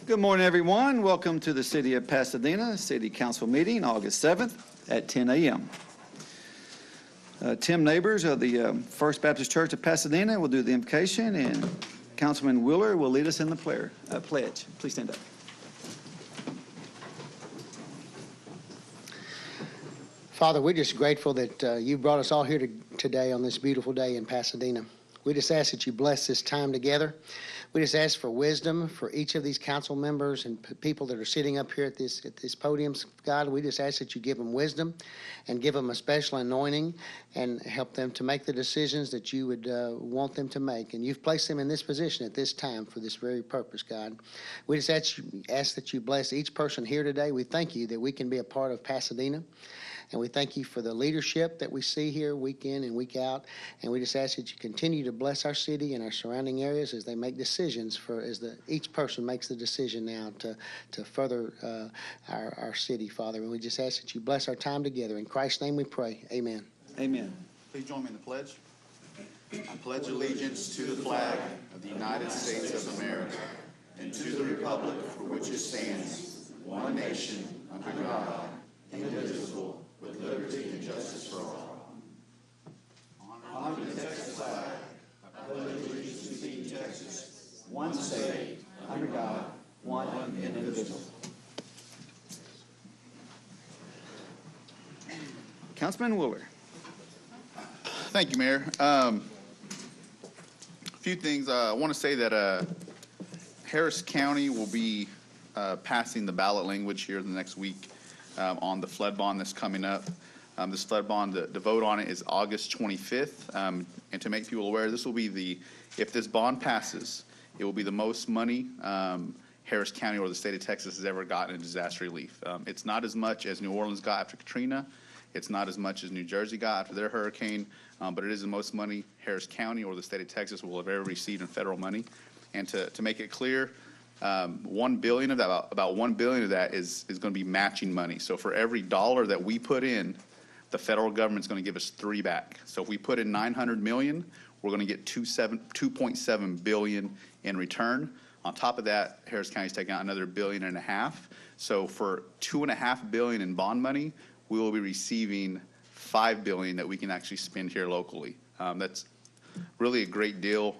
Good morning, everyone. Welcome to the City of Pasadena City Council meeting, August 7th at 10 a.m. Tim Neighbors of the First Baptist Church of Pasadena will do the invocation, and Councilman Wheeler will lead us in the pledge. Please stand up. Father, we're just grateful that you brought us all here today on this beautiful day in Pasadena. We just ask that you bless this time together. We just ask for wisdom for each of these council members and people that are sitting up here at this podium. God, we just ask that you give them wisdom and give them a special anointing and help them to make the decisions that you would want them to make. And you've placed them in this position at this time for this very purpose, God. We just ask that you bless each person here today. We thank you that we can be a part of Pasadena. And we thank you for the leadership that we see here week in and week out. And we just ask that you continue to bless our city and our surrounding areas as they make decisions each person makes the decision now to further our city, Father. And we just ask that you bless our time together. In Christ's name we pray. Amen. Amen. Please join me in the pledge. I pledge allegiance to the flag of the United States of America and to the republic for which it stands, one nation, under God, indivisible, with liberty and justice for all. Honor the Texas flag. I pledge allegiance to thee, Texas, one state, under God, one indivisible. Councilman Wheeler. Thank you, Mayor. A few things. I want to say that Harris County will be passing the ballot language here in the next week on the flood bond that's coming up. This flood bond, the vote on it is August 25th. And to make people aware, this will be if this bond passes, it will be the most money Harris County or the state of Texas has ever gotten in disaster relief. It's not as much as New Orleans got after Katrina. It's not as much as New Jersey got after their hurricane, but it is the most money Harris County or the state of Texas will have ever received in federal money. And to make it clear, 1 billion of that, about 1 billion of that is going to be matching money. So for every dollar that we put in, the federal government's going to give us 3 back. So if we put in 900 million, we're going to get 2.7 billion in return. On top of that, Harris County's taking out another $1.5 billion. So for $2.5 billion in bond money, we will be receiving $5 billion that we can actually spend here locally. That's really a great deal.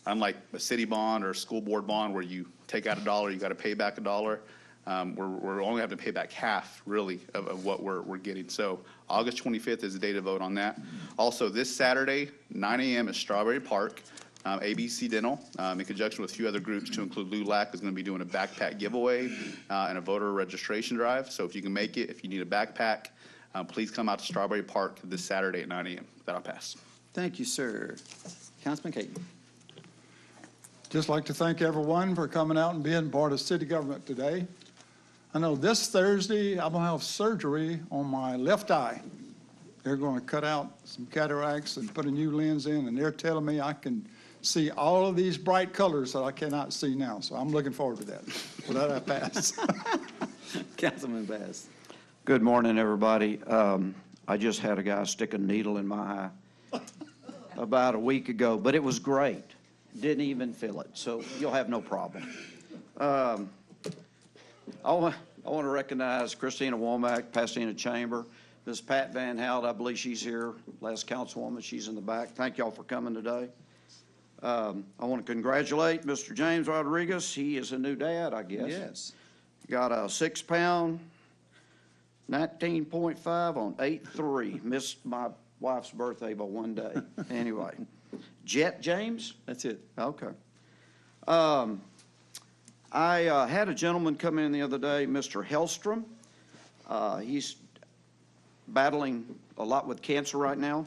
Unlike a city bond or a school board bond where you take out $1, you got to pay back $1. We're only having to pay back half, really, of what we're getting. So August 25th is the day to vote on that. Also, this Saturday, 9 a.m. at Strawberry Park, ABC Dental, in conjunction with a few other groups to include LULAC, is going to be doing a backpack giveaway and a voter registration drive. So if you can make it, if you need a backpack, please come out to Strawberry Park this Saturday at 9 a.m. That'll pass. Thank you, sir. Councilman Caton. Just like to thank everyone for coming out and being part of city government today. I know this Thursday I'm going to have surgery on my left eye. They're going to cut out some cataracts and put a new lens in, and they're telling me I can see all of these bright colors that I cannot see now. So I'm looking forward to that. Will that pass? Councilman Bass. Good morning, everybody. I just had a guy stick a needle in my eye about a week ago, but it was great. Didn't even feel it, so you'll have no problem. I want to recognize Christina Womack, Pasadena Chamber. Ms. Pat Van Hout, I believe she's here, last councilwoman. She's in the back. Thank y'all for coming today. I want to congratulate Mr. James Rodriguez. He is a new dad, I guess. Yes. Got a 6-pound, 19.5 on 8-3. Missed my wife's birthday by 1 day. Anyway. Jet James? That's it. Okay. I had a gentleman come in the other day, Mr. Hellstrom. He's battling a lot with cancer right now,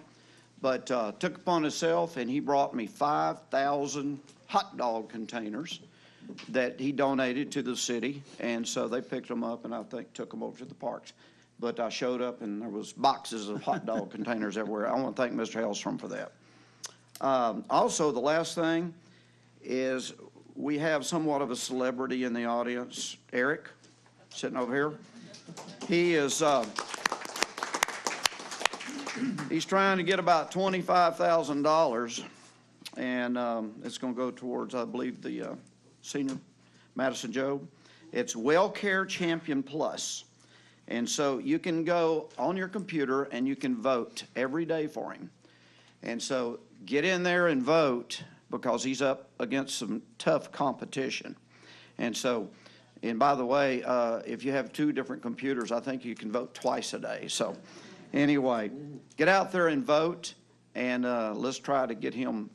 but took upon himself, and he brought me 5,000 hot dog containers that he donated to the city, and so they picked them up and I think took them over to the parks. But I showed up and there was boxes of hot dog containers everywhere. I want to thank Mr. Hellstrom for that. Also, the last thing is we have somewhat of a celebrity in the audience, Eric, sitting over here. He is he's trying to get about $25,000, and it's going to go towards, I believe, the senior Madison Job. It's WellCare Champion Plus. And so you can go on your computer and you can vote every day for him. And so get in there and vote because he's up against some tough competition. And so, and by the way, if you have 2 different computers, I think you can vote twice a day. So anyway, get out there and vote, and let's try to get him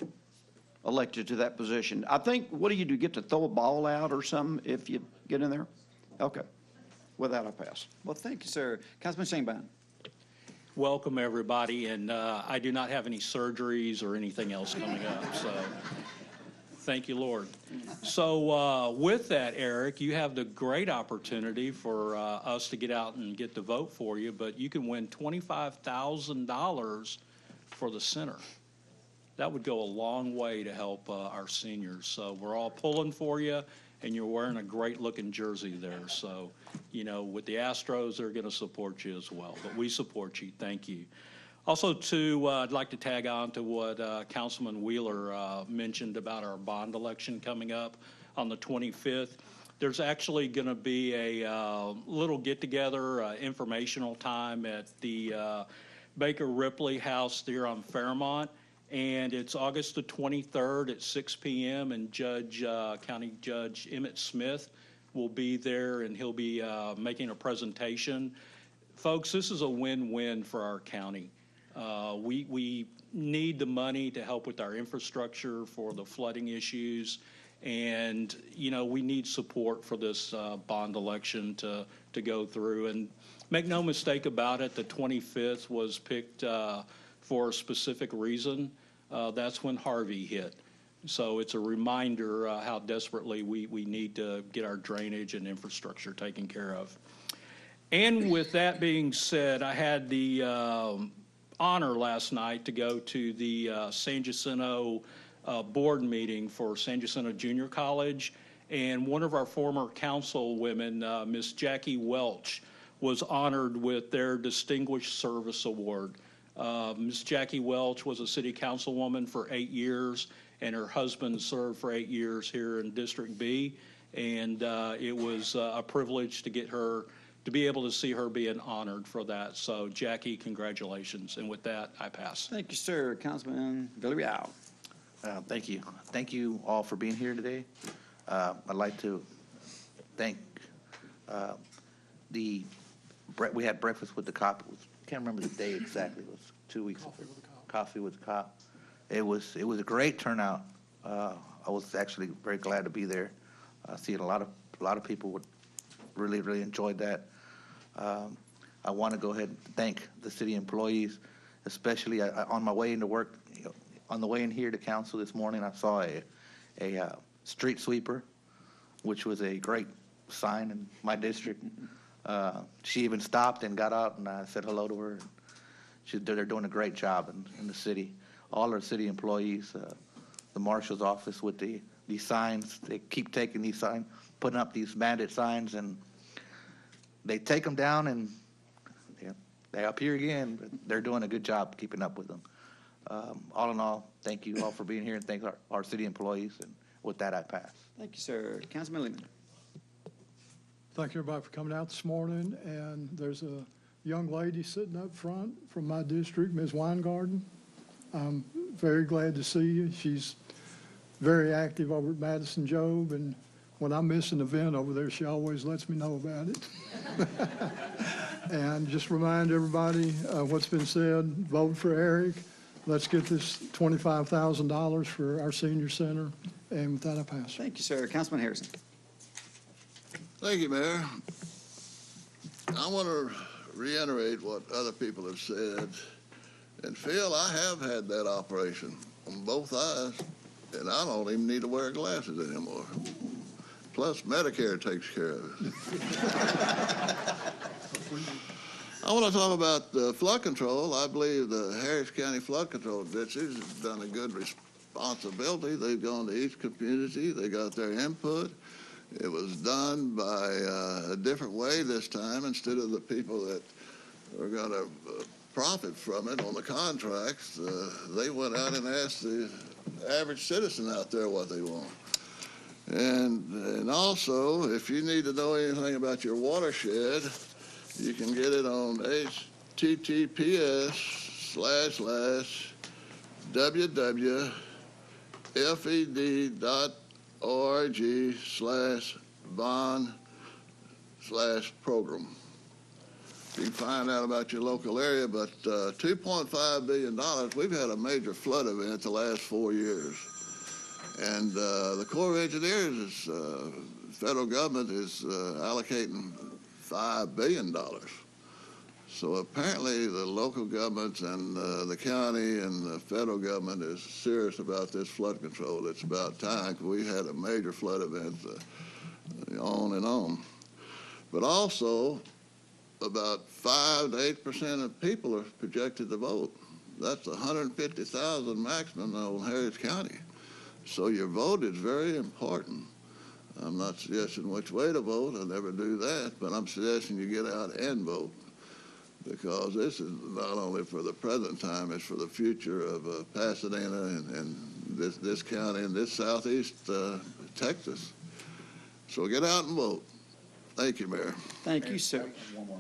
elected to that position. I think, what do? Get to throw a ball out or something if you get in there? Okay. With that, I pass. Well, thank you, sir. Councilman Shanebine. Welcome, everybody, and I do not have any surgeries or anything else coming up, so thank you, Lord. So with that, Eric, you have the great opportunity for us to get out and get the vote for you, but you can win $25,000 for the center. That would go a long way to help our seniors. So we're all pulling for you, and you're wearing a great-looking jersey there. So, you know, with the Astros, they're going to support you as well. But we support you. Thank you. Also, too, I'd like to tag on to what Councilman Wheeler mentioned about our bond election coming up on the 25th. There's actually going to be a little get-together, informational time at the Baker Ripley House there on Fairmont. And it's August the 23rd at 6 p.m. and County Judge Emmett Smith will be there, and he'll be making a presentation. Folks, this is a win-win for our county. We need the money to help with our infrastructure for the flooding issues, and you know we need support for this bond election to go through. And make no mistake about it, the 25th was picked for a specific reason. That's when Harvey hit. So it's a reminder how desperately we need to get our drainage and infrastructure taken care of. And with that being said, I had the honor last night to go to the San Jacinto board meeting for San Jacinto Junior College, and one of our former councilwomen, Miss Jackie Welch, was honored with their Distinguished Service Award. Ms. Jackie Welch was a city councilwoman for 8 years, and her husband served for 8 years here in District B, and it was a privilege to get her, to be able to see her being honored for that. So, Jackie, congratulations. And with that, I pass. Thank you, sir. Councilman Villarreal. Thank you. Thank you all for being here today. I'd like to thank we had breakfast with the cop. Can't remember the day exactly. It was 2 weeks ago. Coffee with the cop. It was a great turnout. I was actually very glad to be there. I see a lot of people would really enjoyed that. I want to go ahead and thank the city employees, especially on my way into work. You know, on the way in here to council this morning, I saw a street sweeper, which was a great sign in my district. She even stopped and got out, and I said hello to her. They're doing a great job in the city. All our city employees, the marshal's office with these signs, they keep taking these signs, putting up these bandit signs, and they take them down, and they appear again. But they're doing a good job keeping up with them. All in all, thank you all for being here, and thank our city employees. And with that, I pass. Thank you, sir. Councilman Lehman. Thank you, everybody, for coming out this morning. And there's a young lady sitting up front from my district, Ms. Weingarten. I'm very glad to see you. She's very active over at Madison Job, and when I miss an event over there, she always lets me know about it. And just remind everybody what's been said. Vote for Eric. Let's get this $25,000 for our senior center. And with that, I pass. Thank you, sir. Councilman Harrison. Thank you, Mayor. I want to reiterate what other people have said. And Phil, I have had that operation on both eyes, and I don't even need to wear glasses anymore. Plus, Medicare takes care of it. I want to talk about the flood control. I believe the Harris County Flood Control District has done a good responsibility. They've gone to each community. They got their input. It was done by a different way this time. Instead of the people that are going to profit from it on the contracts, they went out and asked the average citizen out there what they want. And also, if you need to know anything about your watershed, you can get it on https://www.fed.org/bond/program. You can find out about your local area, but $2.5 billion, we've had a major flood event the last 4 years. And the Corps of Engineers, federal government is allocating $5 billion. So apparently the local governments and the county and the federal government is serious about this flood control. It's about time, 'cause we had a major flood event on and on. But also, about 5 to 8% of people are projected to vote. That's 150,000 maximum on Harris County. So your vote is very important. I'm not suggesting which way to vote. I never do that, but I'm suggesting you get out and vote, because this is not only for the present time, it's for the future of Pasadena and this county and this southeast Texas. So get out and vote. Thank you, Mayor. Thank you, sir. One more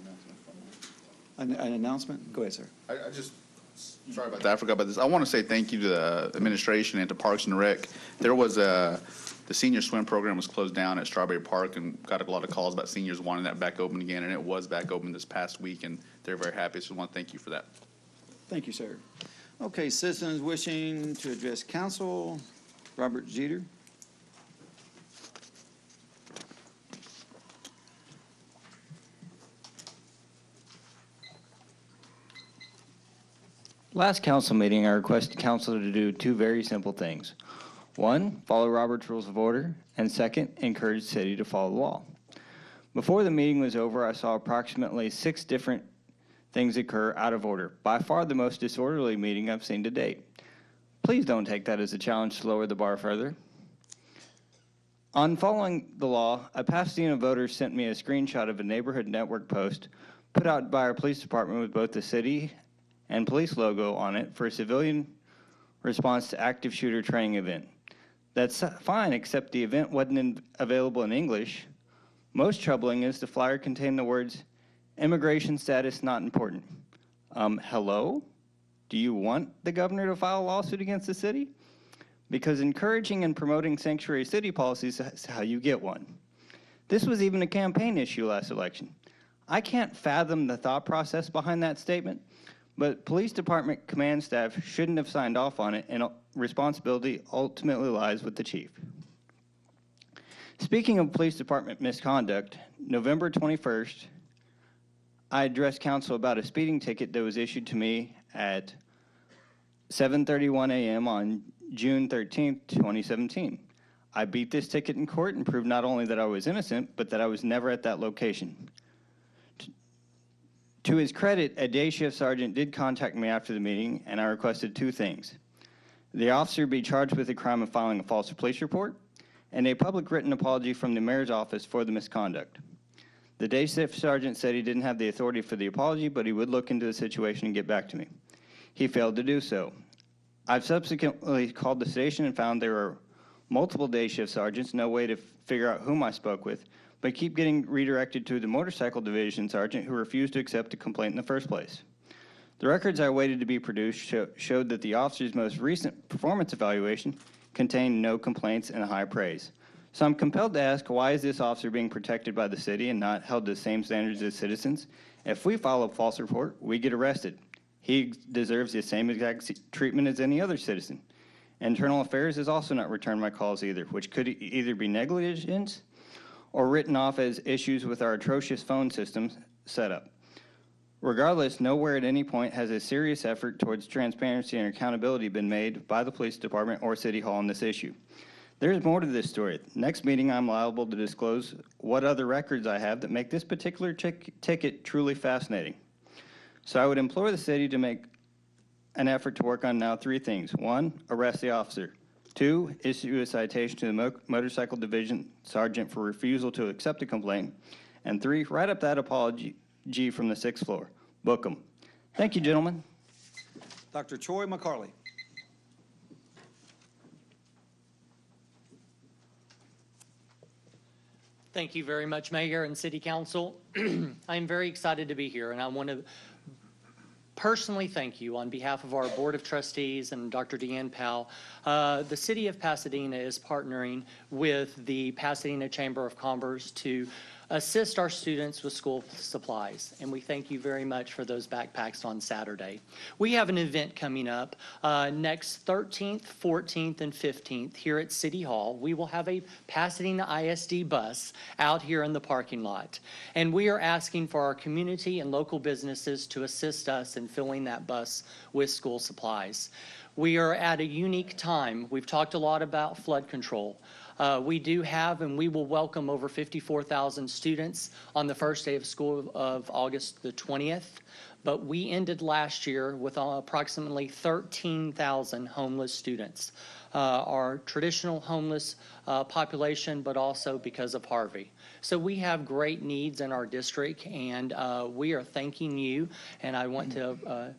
announcement. An announcement? Go ahead, sir. I just, sorry about that, I forgot about this. I want to say thank you to the administration and to Parks and Rec. There was the senior swim program was closed down at Strawberry Park, and got a lot of calls about seniors wanting that back open again, and it was back open this past week, and they're very happy, so I want to thank you for that. Thank you, sir. Okay, citizens wishing to address council. Robert Jeter. Last council meeting, I requested council to do two very simple things. One, follow Robert's Rules of Order, and second, encourage the city to follow the law. Before the meeting was over, I saw approximately 6 different things occur out of order. By far the most disorderly meeting I've seen to date. Please don't take that as a challenge to lower the bar further. On following the law, a Pasadena voter sent me a screenshot of a neighborhood network post put out by our police department with both the city and police logo on it for a civilian response to active shooter training event. That's fine, except the event wasn't available in English. Most troubling is the flyer contained the words, "Immigration status not important." Hello? Do you want the governor to file a lawsuit against the city? Because encouraging and promoting sanctuary city policies is how you get one. This was even a campaign issue last election. I can't fathom the thought process behind that statement, but police department command staff shouldn't have signed off on it, and responsibility ultimately lies with the chief. Speaking of police department misconduct, November 21st, I addressed council about a speeding ticket that was issued to me at 7:31 a.m. on June 13th, 2017. I beat this ticket in court and proved not only that I was innocent, but that I was never at that location. To his credit, a day shift sergeant did contact me after the meeting, and I requested 2 things. The officer be charged with the crime of filing a false police report, and a public written apology from the mayor's office for the misconduct. The day shift sergeant said he didn't have the authority for the apology, but he would look into the situation and get back to me. He failed to do so. I've subsequently called the station and found there are multiple day shift sergeants, no way to figure out whom I spoke with, but keep getting redirected to the motorcycle division sergeant who refused to accept the complaint in the first place. The records I waited to be produced showed that the officer's most recent performance evaluation contained no complaints and high praise. So I'm compelled to ask, why is this officer being protected by the city and not held to the same standards as citizens? If we file a false report, we get arrested. He deserves the same exact treatment as any other citizen. Internal Affairs has also not returned my calls either, which could either be negligence or written off as issues with our atrocious phone systems setup. Regardless, nowhere at any point has a serious effort towards transparency and accountability been made by the police department or City Hall on this issue. There's more to this story. Next meeting, I'm liable to disclose what other records I have that make this particular ticket truly fascinating. So I would implore the city to make an effort to work on now 3 things. 1, arrest the officer. 2, issue a citation to the motorcycle division sergeant for refusal to accept a complaint. And 3, write up that apology from the 6th floor. Book them. Thank you, gentlemen. Dr. Troy McCarley. Thank you very much, Mayor and City Council. I'm very excited to be here, and I want to personally thank you on behalf of our Board of Trustees and Dr. Deanne Powell. The City of Pasadena is partnering with the Pasadena Chamber of Commerce to assist our students with school supplies, and we thank you very much for those backpacks on Saturday. We have an event coming up next 13th, 14th, and 15th here at City Hall. We will have a Pasadena ISD bus out here in the parking lot, and we are asking for our community and local businesses to assist us in filling that bus with school supplies. We are at a unique time. We've talked a lot about flood control. We do have, and we will welcome over 54,000 students on the first day of school of August the 20th. But we ended last year with approximately 13,000 homeless students. Our traditional homeless population, but also because of Harvey. So we have great needs in our district, and we are thanking you, and I want to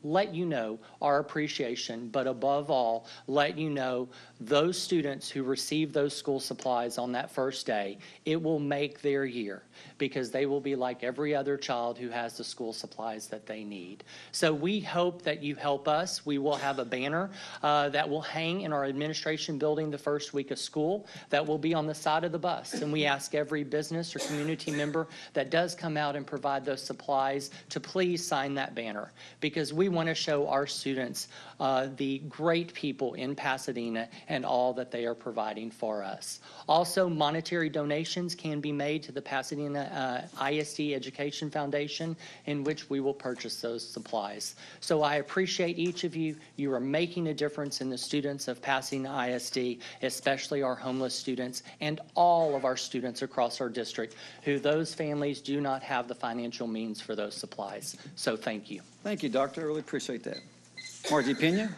let you know our appreciation, but above all, let you know those students who receive those school supplies on that first day, it will make their year, because they will be like every other child who has the school supplies that they need. So we hope that you help us. We will have a banner that will hang in our administration building the first week of school that will be on the side of the bus. And we ask every business or community member that does come out and provide those supplies to please sign that banner, because we want to show our students the great people in Pasadena and all that they are providing for us. Also, monetary donations can be made to the Pasadena ISD Education Foundation, in which we will purchase those supplies. So I appreciate each of you. You are making a difference in the students of Pasadena ISD, especially our homeless students and all of our students across our district, who those families do not have the financial means for those supplies. So thank you. Thank you, Doctor. I really appreciate that. Margie Pena?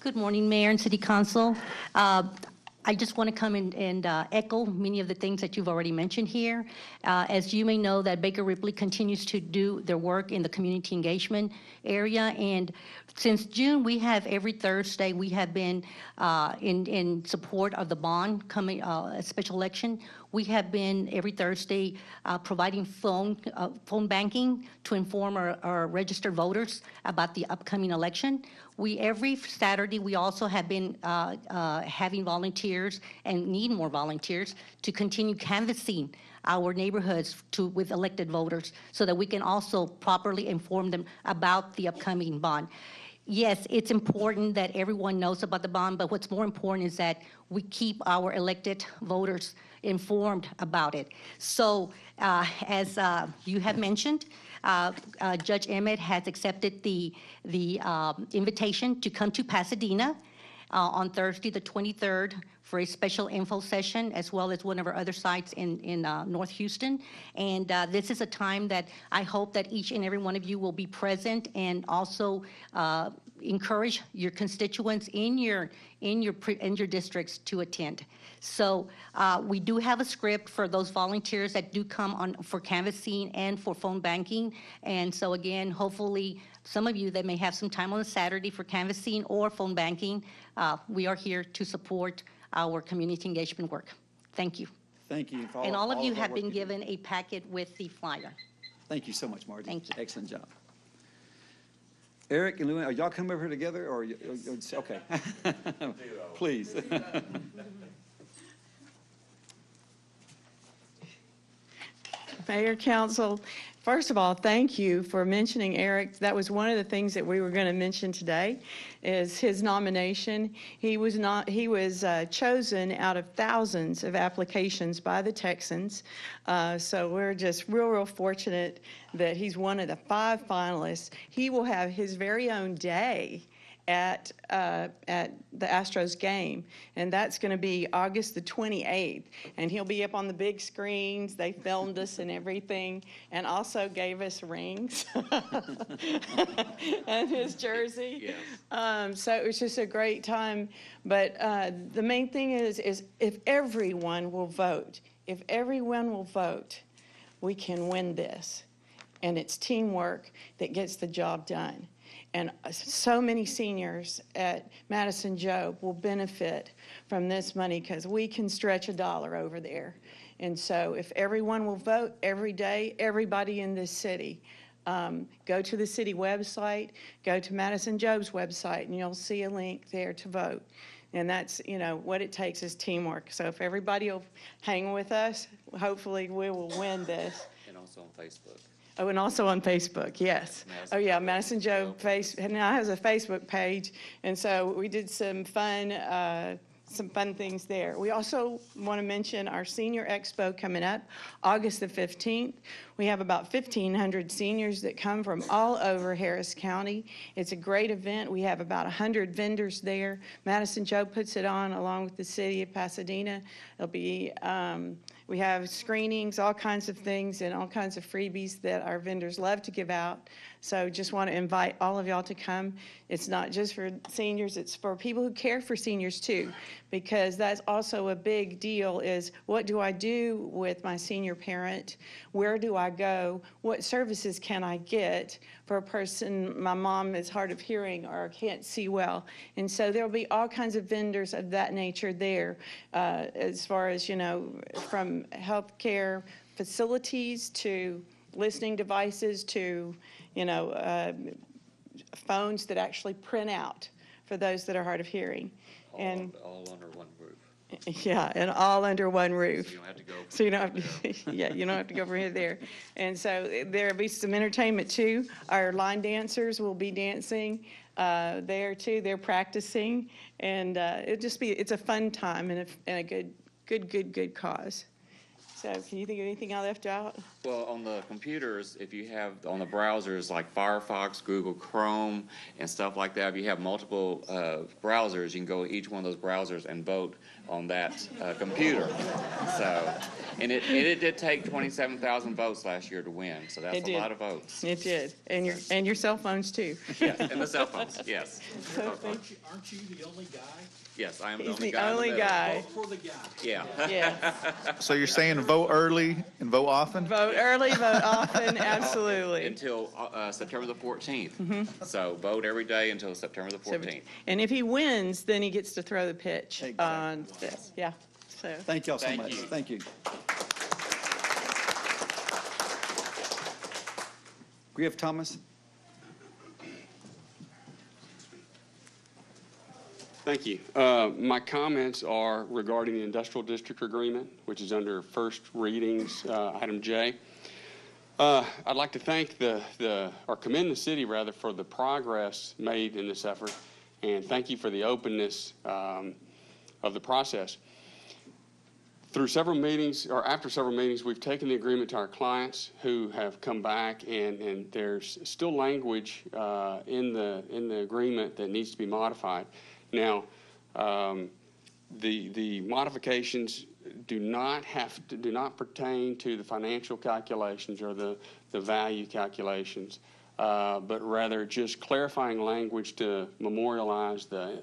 Good morning, Mayor and City Council. I just want to come in and echo many of the things that you've already mentioned here. As you may know, that Baker Ripley continues to do their work in the community engagement area, and since June, we have every Thursday, we have been in support of the bond coming, special election. We have been every Thursday providing phone banking to inform our registered voters about the upcoming election. Every Saturday, we also have been having volunteers and need more volunteers to continue canvassing our neighborhoods with elected voters so that we can also properly inform them about the upcoming bond. Yes, it's important that everyone knows about the bond, but what's more important is that we keep our elected voters informed about it. So as you have mentioned, Judge Emmett has accepted the invitation to come to Pasadena on Thursday the 23rd for a special info session, as well as one of our other sites in North Houston. And this is a time that I hope that each and every one of you will be present, and also encourage your constituents in your districts to attend. So we do have a script for those volunteers that do come on for canvassing and for phone banking. And so again, hopefully some of you that may have some time on a Saturday for canvassing or phone banking, we are here to support our community engagement work. Thank you. Thank you. And all of you that have work been you do. given a packet with the flyer. Thank you so much, Margie. Thank you. Excellent job. Eric and Lou, are y'all come over here together, or okay? Please. Mayor, Council, first of all, thank you for mentioning Eric. That was one of the things that we were going to mention today, is his nomination. He was chosen out of thousands of applications by the Texans. So we're just real fortunate that he's one of the 5 finalists. He will have his very own day at the Astros game, and that's going to be August the 28th, and he'll be up on the big screens. They filmed us and everything, and also gave us rings and his jersey. Yes. So it was just a great time, but the main thing is if everyone will vote, we can win this. and it's teamwork that gets the job done. And so many seniors at Madison Job will benefit from this money because we can stretch a dollar over there. And so if everyone will vote every day, everybody in this city, go to the city website, go to Madison Job's website, and you'll see a link there to vote. And that's, what it takes is teamwork. So if everybody will hang with us, hopefully we will win this. And also on Facebook. Oh, and also on Facebook, yes. Madison Oh, yeah, Job. Madison Joe now has a Facebook page, and so we did some fun things there. We also want to mention our Senior Expo coming up, August the 15th. We have about 1,500 seniors that come from all over Harris County. It's a great event. We have about 100 vendors there. Madison Joe puts it on along with the city of Pasadena. It'll be we have screenings, all kinds of things, and all kinds of freebies that our vendors love to give out. So just want to invite all of y'all to come. It's not just for seniors, it's for people who care for seniors too, because that's also a big deal is what do I do with my senior parent? Where do I go? What services can I get for a person, my mom is hard of hearing or can't see well? And so there'll be all kinds of vendors of that nature there as far as, from healthcare facilities to listening devices to, phones that actually print out for those that are hard of hearing. All under one roof. Yeah, and all under one roof. So you don't have to go. So you don't have to, yeah, you don't have to go from here to there. And so there'll be some entertainment too. Our line dancers will be dancing there too. They're practicing, and it's a fun time and a good cause. So can you think of anything I left out? Well, on the computers, if you have on the browsers like Firefox, Google Chrome, and stuff like that, if you have multiple browsers, you can go to each one of those browsers and vote on that computer. So, and it did take 27,000 votes last year to win. So that's a lot of votes. It did, and your cell phones too. Yes, and the cell phones. Yes. Aren't you the only guy? Yes, I am He's the the only only guy. guy. Vote for the guy. Yeah. Yes. So you're saying vote early and vote often? Vote early, vote often, absolutely. Until September the 14th. So vote every day until September the 14th. And if he wins, then he gets to throw the pitch on this. Yeah. So Thank y'all so Thank much. you. Thank you. Griff Thomas. Thank you. My comments are regarding the industrial district agreement, which is under first readings, item J. I'd like to thank or commend the city rather for the progress made in this effort, and thank you for the openness of the process. Through several meetings, or after several meetings, we've taken the agreement to our clients who have come back, and there's still language in the agreement that needs to be modified. Now, the modifications do not pertain to the financial calculations or the value calculations, but rather just clarifying language to memorialize the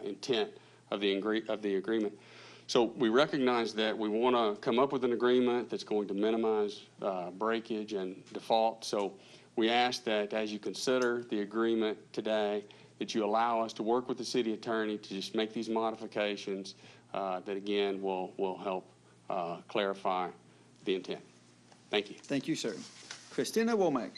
intent of the agreement. So we recognize that we want to come up with an agreement that's going to minimize breakage and default. So we ask that as you consider the agreement today, that you allow us to work with the city attorney to just make these modifications that, again, will help clarify the intent. Thank you. Thank you, sir. Christina Womack.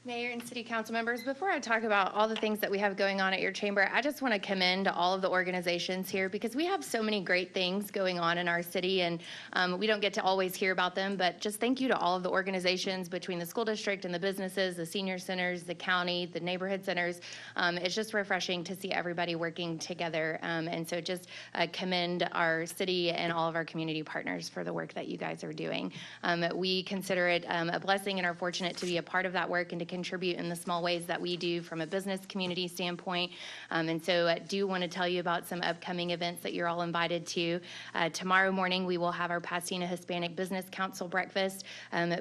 Mayor and City Council members, before I talk about all the things that we have going on at your chamber, I just want to commend all of the organizations here because we have so many great things going on in our city, and we don't get to always hear about them, but just thank you to all of the organizations between the school district and the businesses, the senior centers, the county, the neighborhood centers. It's just refreshing to see everybody working together, and so just commend our city and all of our community partners for the work that you guys are doing. We consider it a blessing and are fortunate to be a part of that work and to contribute in the small ways that we do from a business community standpoint. And so I do want to tell you about some upcoming events that you're all invited to. Tomorrow morning, we will have our Pasadena Hispanic Business Council breakfast,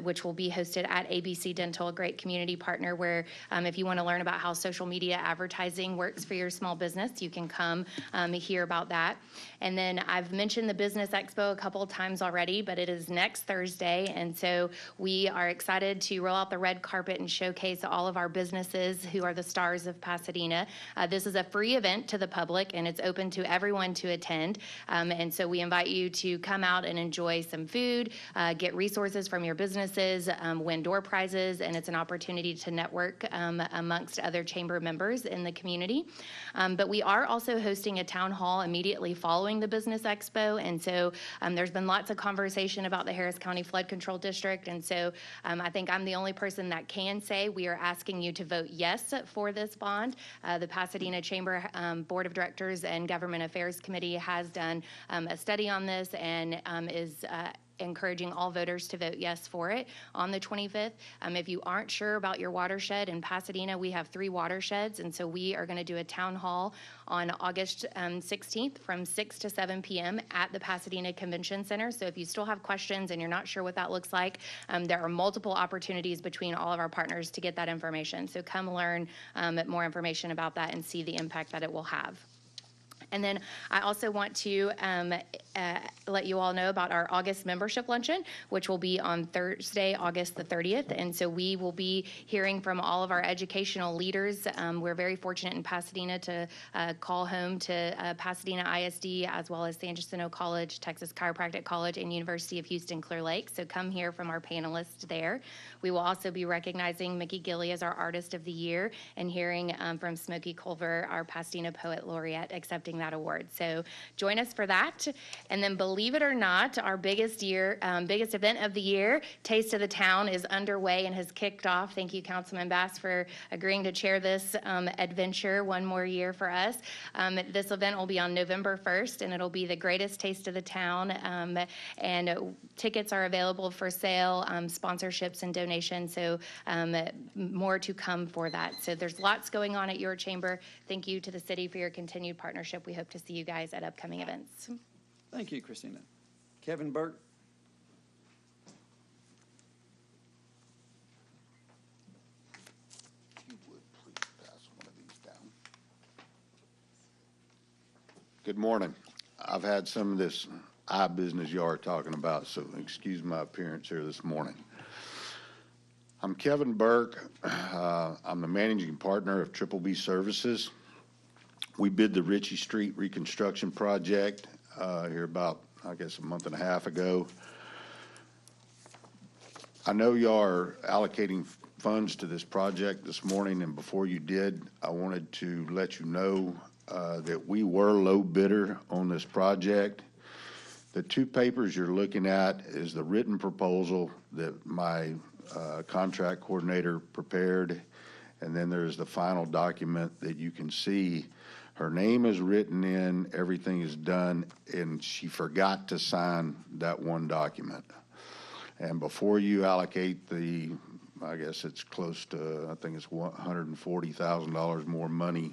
which will be hosted at ABC Dental, a great community partner where if you want to learn about how social media advertising works for your small business, you can come hear about that. And then I've mentioned the Business Expo a couple of times already, but it is next Thursday. And so we are excited to roll out the red carpet and showcase all of our businesses who are the stars of Pasadena. This is a free event to the public, and it's open to everyone to attend. And so we invite you to come out and enjoy some food, get resources from your businesses, win door prizes, and it's an opportunity to network amongst other chamber members in the community. But we are also hosting a town hall immediately following the Business Expo, and so there's been lots of conversation about the Harris County Flood Control District, and so I think I'm the only person that can say we are asking you to vote yes for this bond. The Pasadena Chamber Board of Directors and Government Affairs Committee has done a study on this and is encouraging all voters to vote yes for it on the 25th. If you aren't sure about your watershed, in Pasadena we have 3 watersheds, and so we are going to do a town hall on August 16th from 6 to 7 p.m. at the Pasadena Convention Center. So if you still have questions and you're not sure what that looks like, there are multiple opportunities between all of our partners to get that information. So come learn more information about that and see the impact that it will have. And then I also want to let you all know about our August membership luncheon, which will be on Thursday, August the 30th. And so we will be hearing from all of our educational leaders. We're very fortunate in Pasadena to call home to Pasadena ISD, as well as San Jacinto College, Texas Chiropractic College, and University of Houston Clear Lake. So come hear from our panelists there. We will also be recognizing Mickey Gilly as our Artist of the Year and hearing from Smokey Culver, our Pasadena Poet Laureate, accepting that award. So join us for that. And then believe it or not, our biggest event of the year, Taste of the Town, is underway and has kicked off. Thank you, Councilman Bass, for agreeing to chair this adventure one more year for us. This event will be on November 1st, and it'll be the greatest taste of the town. And tickets are available for sale, sponsorships and donations. So more to come for that. So there's lots going on at your chamber. Thank you to the city for your continued partnership. We hope to see you guys at upcoming events. Thank you, Christina. Kevin Burke. Good morning. I've had some of this eye business you are talking about, so excuse my appearance here this morning. I'm Kevin Burke. I'm the managing partner of Triple B Services. We bid the Ritchie Street reconstruction project here about, I guess, a month and a half ago. I know you are allocating funds to this project this morning, and before you did, I wanted to let you know that we were low bidder on this project. The 2 papers you're looking at is the written proposal that my contract coordinator prepared, and then there's the final document that you can see. Her name is written in, everything is done, and she forgot to sign that one document. And before you allocate the, I guess it's close to, I think it's $140,000 more money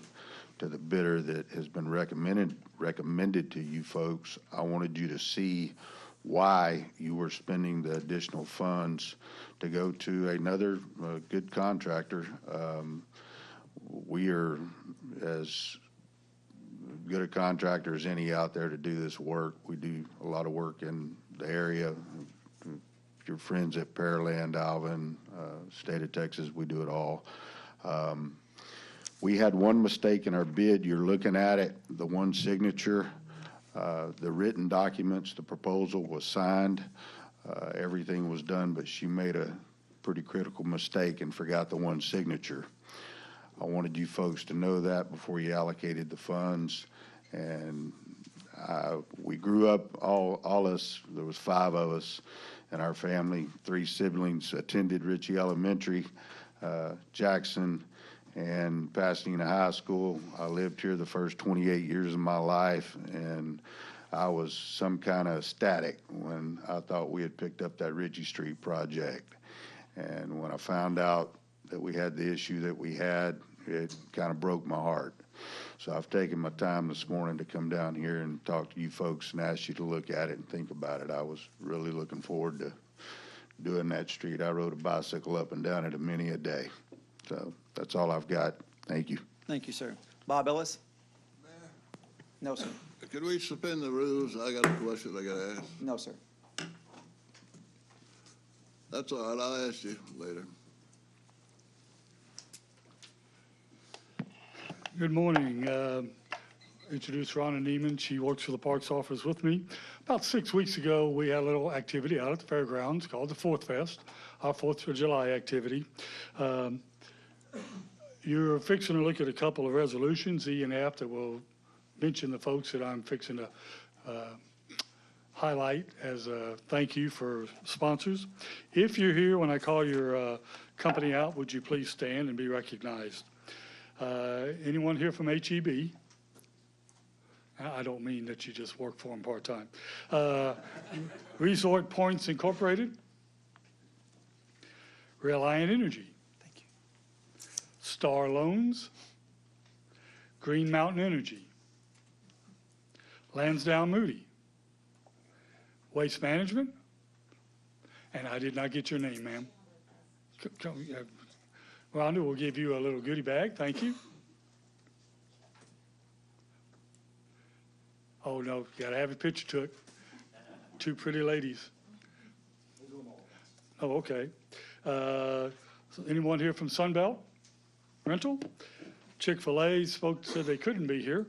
to the bidder that has been recommended to you folks, I wanted you to see why you were spending the additional funds to go to another good contractor. We are as good a contractor as any out there to do this work. We do a lot of work in the area. Your friends at Pearland, Alvin, state of Texas, we do it all. We had one mistake in our bid. You're looking at it, the one signature, the written documents, the proposal was signed, everything was done, but she made a pretty critical mistake and forgot the one signature. I wanted you folks to know that before you allocated the funds. And we grew up, all us, there was 5 of us in our family, 3 siblings attended Ritchie Elementary, Jackson, and Pasadena High School. I lived here the first 28 years of my life, and I was some kind of ecstatic when I thought we had picked up that Ritchie Street project. And when I found out that we had the issue that we had. It kind of broke my heart. So I've taken my time this morning to come down here and talk to you folks and ask you to look at it and think about it. I was really looking forward to doing that street. I rode a bicycle up and down it many a day. So that's all I've got. Thank you. Thank you, sir. Bob Ellis? No, sir. Could we suspend the rules? I got a question I gotta ask. No, sir. That's all right, I'll ask you later. Good morning. Introduce Rhonda Neiman. She works for the Parks Office with me. About 6 weeks ago, we had a little activity out at the fairgrounds called the Fourth Fest, our 4th of July activity. You're fixing to look at a couple of resolutions, E and F, that will mention the folks that I'm fixing to highlight as a thank you for sponsors. If you're here when I call your company out, would you please stand and be recognized? Anyone here from HEB? I don't mean that you just work for them part-time. Resort Points Incorporated. Reliant Energy. Thank you. Star Loans. Green Mountain Energy. Lansdowne Moody. Waste Management. And I did not get your name, ma'am. Rhonda will give you a little goodie bag. Thank you. Oh, no, you got to have a picture took. 2 pretty ladies. Oh, okay. So anyone here from Sunbelt Rental? Chick-fil-A said they couldn't be here.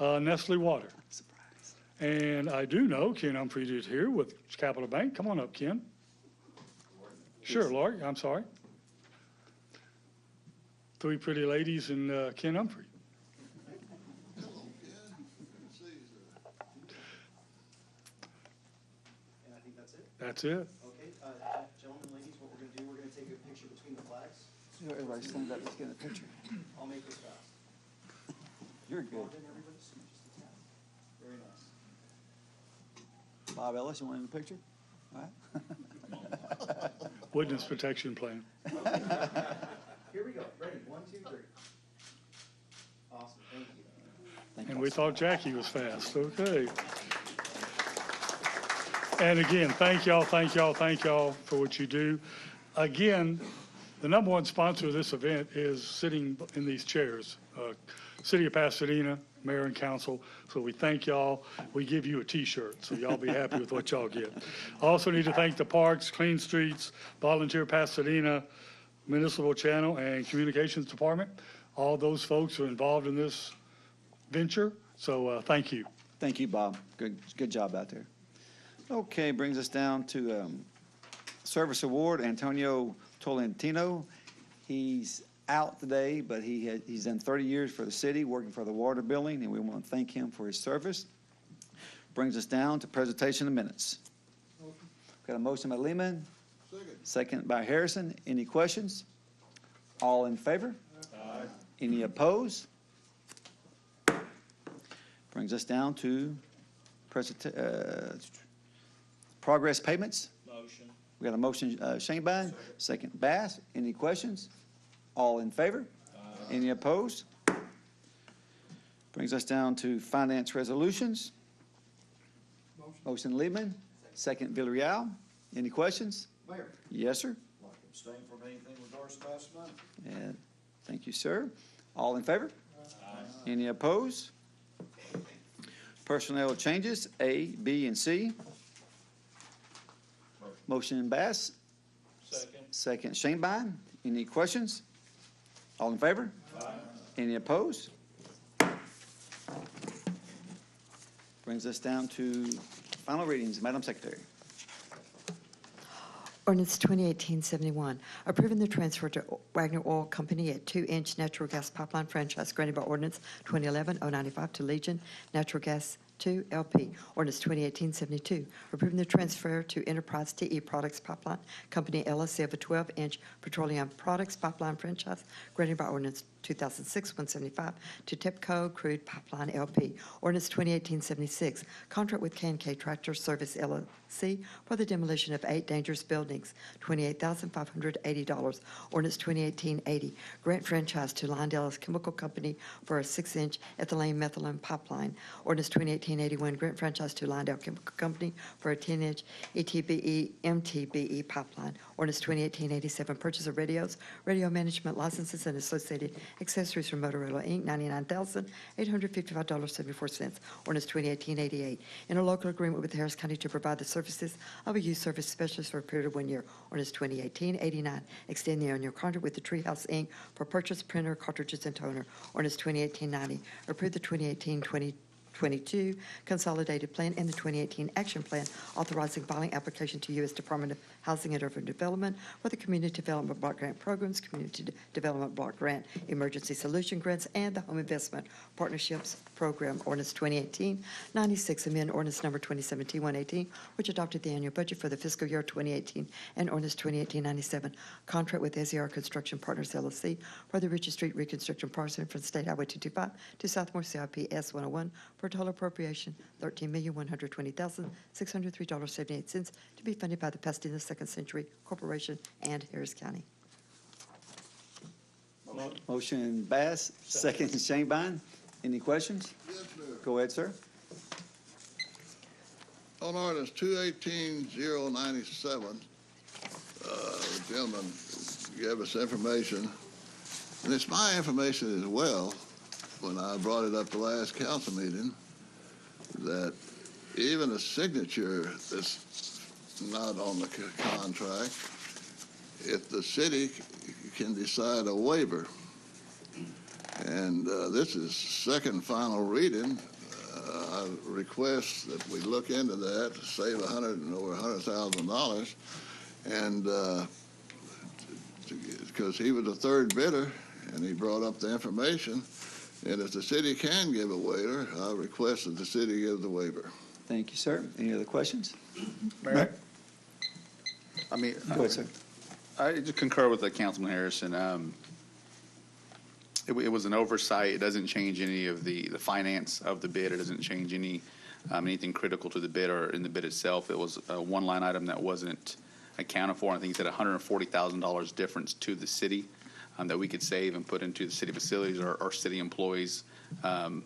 Nestle Water. Surprise. And I do know Ken Humphrey is here with Capital Bank. Come on up, Ken. Sure, Lori, I'm sorry. 3 pretty ladies and Ken Humphrey. And I think that's it. That's it. Okay, gentlemen, ladies, what we're gonna do, we're gonna take a picture between the flags. Everybody stand up, let's get a picture. I'll make this fast. You're good. Marvin, everybody, just a tap. Very nice. Bob Ellis, you want in the picture? All right. Witness protection plan. Here we go. Ready? 1, 2, 3. Awesome. Thank you. And we thought Jackie was fast. Okay. And again, thank y'all for what you do. Again, the number one sponsor of this event is sitting in these chairs, City of Pasadena, Mayor and Council. So we thank y'all. We give you a T-shirt, so y'all be happy with what y'all get. I also need to thank the Parks, Clean Streets, Volunteer Pasadena, Municipal Channel, and Communications Department. All those folks are involved in this venture, so thank you. Thank you, Bob. Good job out there. Okay, brings us down to Service Award, Antonio Tolentino. He's out today, but he's done 30 years for the city, working for the water billing, and we want to thank him for his service. Brings us down to presentation of minutes. Got a motion by Lehman, second by Harrison. Any questions? All in favor? Aye. Any opposed? Brings us down to progress payments. Motion. We got a motion, Shanebine, second Bass. Any questions? All in favor? Any opposed? Brings us down to finance resolutions. Motion Lehman, second Villarreal. Any questions? Mayor. Yes, sir. I'd like to abstain from anything with regards to past money. And thank you, sir. All in favor? Any opposed? Personnel changes, A, B, and C. Motion Bass. Second Shanebine. Any questions? All in favor? Any opposed? Brings us down to final readings. Madam Secretary. Ordinance 2018-71, approving the transfer to Wagner Oil Company a 2-inch natural gas pipeline franchise granted by Ordinance 2011-095 to Legion Natural Gas 2 LP. Ordinance 2018-72, approving the transfer to Enterprise TE Products Pipeline Company LLC of a 12-inch petroleum products pipeline franchise granted by Ordinance 2006-175 to TEPCO Crude Pipeline LP. Ordinance 2018-76, contract with K&K Tractor Service LLC LLC for the demolition of 8 dangerous buildings, $28,580. Ordinance 2018-80, grant franchise to Lyondell Chemical Company for a 6-inch ethylene methylene pipeline. Ordinance 2018-81, grant franchise to Lyondell Chemical Company for a 10-inch MTBE pipeline. Ordinance 2018-87, purchase of radios, radio management licenses, and associated accessories from Motorola, Inc., $99,855.74. Ordinance 2018-88, interlocal agreement with Harris County to provide the services of a youth service specialist for a period of 1 year. Ordinance 2018-89, extend the annual contract with the Treehouse, Inc. for purchase printer, cartridges, and toner. Ordinance 2018-90, approve the 2018-22 Consolidated Plan and the 2018 Action Plan, authorizing filing application to U.S. Department of Housing and Urban Development for the Community Development Block Grant Programs, Community Development Block Grant, Emergency Solution Grants, and the Home Investment Partnerships Program. Ordinance 2018-96, amend ordinance number 2017-118, which adopted the annual budget for the fiscal year 2018, and ordinance 2018-97, contract with SER Construction Partners, LLC for the Richard Street Reconstruction Project from State Highway 225 to Southmore CIP S101 for a total appropriation $13,120,603.78 to be funded by the Pasadena Second Century Corporation and Harris County. Motion Bass, second Shanebine. Any questions? Yes, sir. Go ahead, sir. On ordinance 218-097, the gentleman gave us information, and it's my information as well, when I brought it up the last council meeting, that even a signature that's not on the contract, if the city can decide a waiver, and this is second final reading, I request that we look into that to save over $100,000, and because he was the third bidder, and he brought up the information, and if the city can give a waiver, I request that the city give the waiver. Thank you, sir. Any other questions? Mayor? I mean, Go ahead, sir. I just concur with Councilman Harrison. It was an oversight. It doesn't change any of the finance of the bid. It doesn't change anything critical to the bid or in the bid itself. It was one line item that wasn't accounted for. I think he said $140,000 difference to the city that we could save and put into the city facilities or city employees. And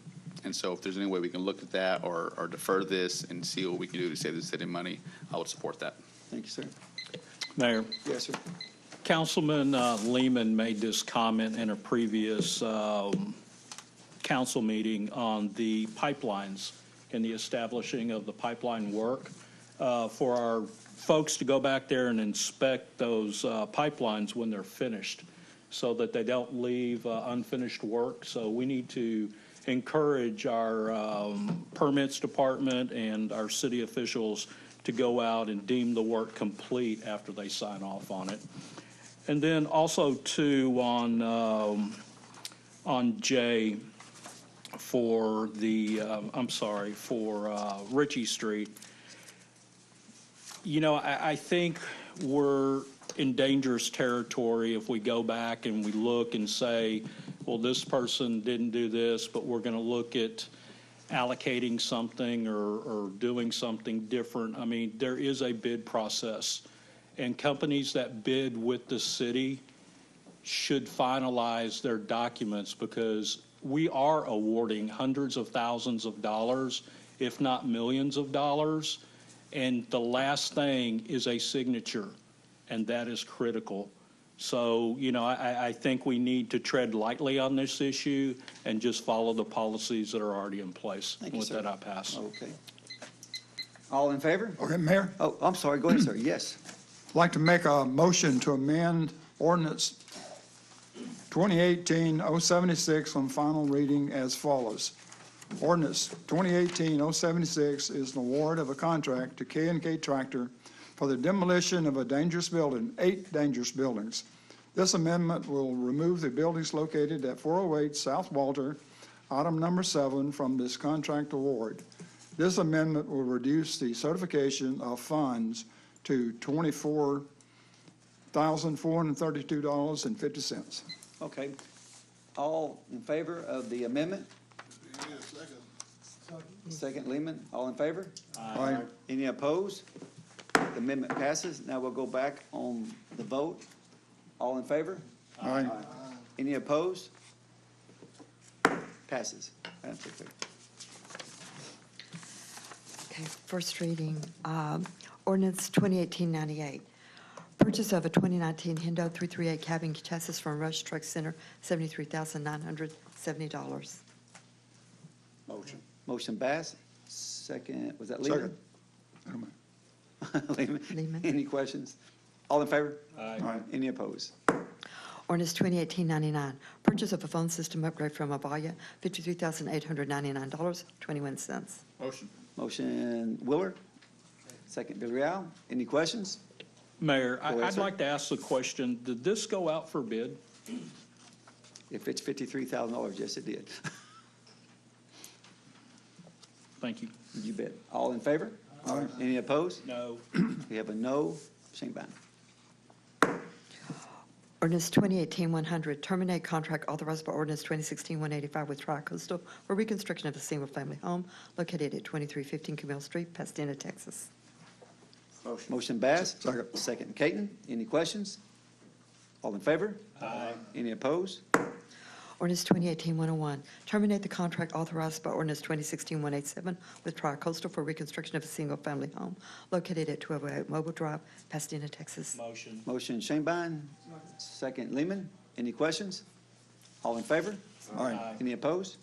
so if there's any way we can look at that or defer this and see what we can do to save the city money, I would support that. Thank you, sir. Mayor. Yes, sir. Councilman Lehman made this comment in a previous council meeting on the pipelines and the establishing of the pipeline work. For our folks to go back there and inspect those pipelines when they're finished so that they don't leave unfinished work. So we need to encourage our permits department and our city officials to go out and deem the work complete after they sign off on it. And then also too on J for the, for Ritchie Street. You know, I think we're in dangerous territory if we go back and we look and say, well, this person didn't do this, but we're going to look at allocating something or doing something different. I mean, there is a bid process, and companies that bid with the city should finalize their documents, because we are awarding hundreds of thousands of dollars, if not millions of dollars, and the last thing is a signature, and that is critical. So, you know, I think we need to tread lightly on this issue and just follow the policies that are already in place. Thank you, with sir. that, I pass. Okay. All in favor? Okay, Mayor, Oh, I'm sorry. Go ahead, sir. Yes. I'd like to make a motion to amend ordinance 2018-076 on final reading as follows. Ordinance 2018-076 is an award of a contract to K&K Tractor for the demolition of a dangerous building, 8 dangerous buildings. This amendment will remove the buildings located at 408 South Walter, item number 7, from this contract award. This amendment will reduce the certification of funds to $24,432.50. Okay. All in favor of the amendment? Second Lehman. All in favor? Aye. Any opposed? The amendment passes. Now we'll go back on the vote. All in favor? Aye. Any opposed? Passes. Madam Secretary. Okay, first reading, ordinance 2018-98. Purchase of a 2019 Hendo 338 cabin chassis from Rush Truck Center, $73,970. Motion. Motion Bass. Second, was that Lehman? Lehman. Lehman. Any questions? All in favor? Aye. Any opposed? Ordinance 2018-99. Purchase of a phone system upgrade from Avaya, $53,899.21. Motion. Motion Willer. Second Villarreal. Any questions? Mayor, Go ahead, I'd sir. like to ask the question, did this go out for bid? If it's $53,000, yes, it did. Thank you. You bet. All in favor? Any opposed? No. We have a no. Shanebine. Ordinance 2018-100, terminate contract authorized by ordinance 2016-185 with Tri-Coastal for reconstruction of a single-family home located at 2315 Camille Street, Pasadena, Texas. Motion Bass. Second Caton. Any questions? All in favor? Aye. Any opposed? Ordinance 2018-101, terminate the contract authorized by ordinance 2016-187 with Tri-Coastal for reconstruction of a single-family home located at 1208 Mobile Drive, Pasadena, Texas. Motion. Motion Shanebine. Second Lehman. Any questions? All in favor? Aye. Any opposed?